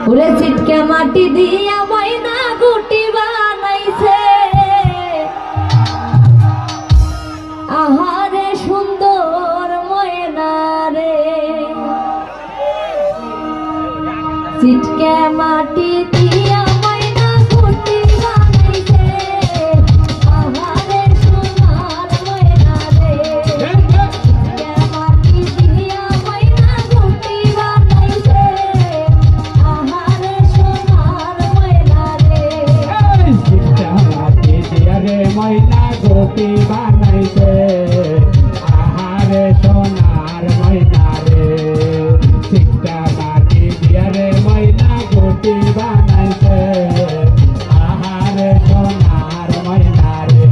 ওরে চিটকে মাটি দিয়া ময়না গুটি বানাইছে আহারে সুন্দর ময়না রে চিটকে মাটি দিয়া ময়না গুটি বানাইছে আহারে সোনার ময়না রে চিটকে মাটি দিয়া ময়না গুটি বানাইছে আহারে সোনার ময়না রে চিটকে মাটি দিয়া রে ময়না গুটি বানাইছে আহারে সোনার ময়না রে চিটকে মাটি দিয়া রে ময়না গুটি বানাইছে আহারে সোনার ময়না রে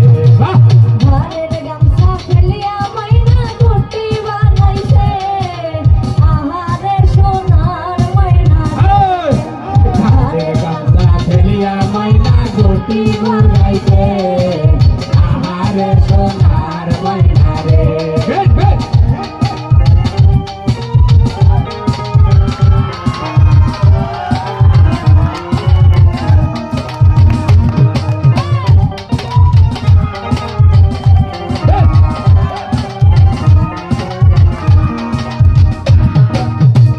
ঘরের গামছা ফেলিয়া ময়না গুটি বানাইছে আহারে সোনার ময়না ঘরের গামছা ফেলিয়া ময়না গুটি বানাইছে আহারে সোনার ময়না রে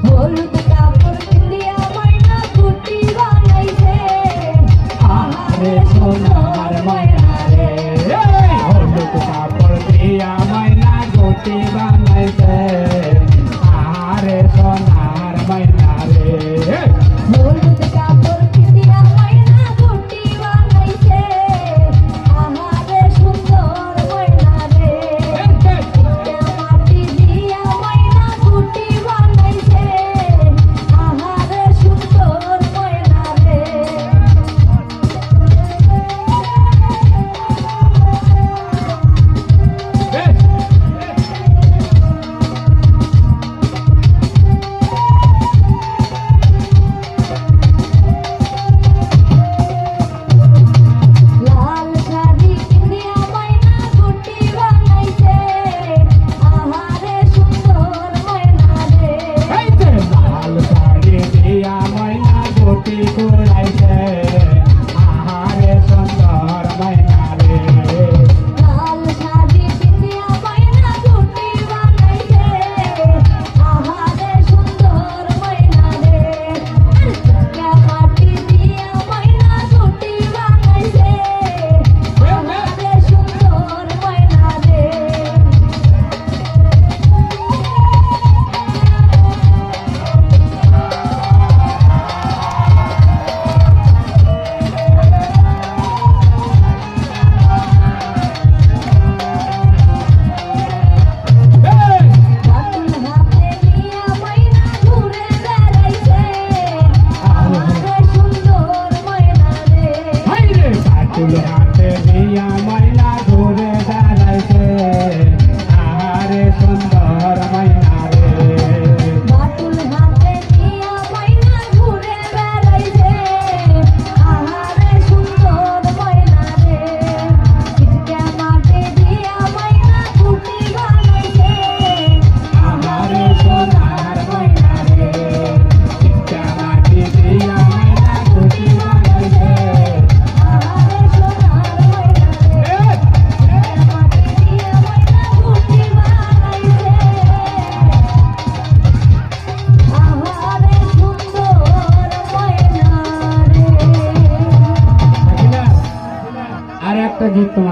হলুদ কাপড় পিন্দিয়া ময়না গুটি বানাইছে আহারে সোনার ময়না রে হলুদ কাপড় দিয়া ময়না গুটি বানাইছে আহারে সোনার ময়না রে হলুদ কাপড় পিন্দিয়া ময়না গুটি বানাইছে আহারে সুন্দর ময়না রে চিটকে মাটি দিয়া ময়না গুটি বানাইছে আহারে সুন্দর ময়না রে লাল শাড়ি পিন্দিয়া ময়না গুটি বানাইছে আহারে সুন্দর ময়না রে লাল শাড়ি দিয়া ময়না গুটি ঘুরাইছে আহারে সুন্দর ময়না রে লাল শাড়ি পিন্দিয়া ময়না গুটি বানাইছে আহারে সুন্দর ময়না রে চিটকে মাটি দিয়া ময়না গুটি বানাইছে আহারে সুন্দর ময়না রে বাটুল হাতে নিয়া ময়না ঘুরে বেড়াইছে আহারে সুন্দর ময়না রে হাইরে বাটুল হাতে দিয়া ময়না ঘুরে বেড়াইছে আহারে সুন্দর ময়না রে বাটুল হাতে নিয়া ময়না ঘুরে বেড়াইছে আহারে সুন্দর ময়না রে চিটকে মাটি দিয়া ময়না গুটি বানাইছে আহারে সোনার ময়না রে চিটকে মাটি দিয়া ময়না গুটি বানাইছে আহারে সোনার ময়না রে চিটকে মাটি দিয়া ময়না গুটি বানাইছে আহারে সুন্দর ময়না রে আর একটা গীত তোমার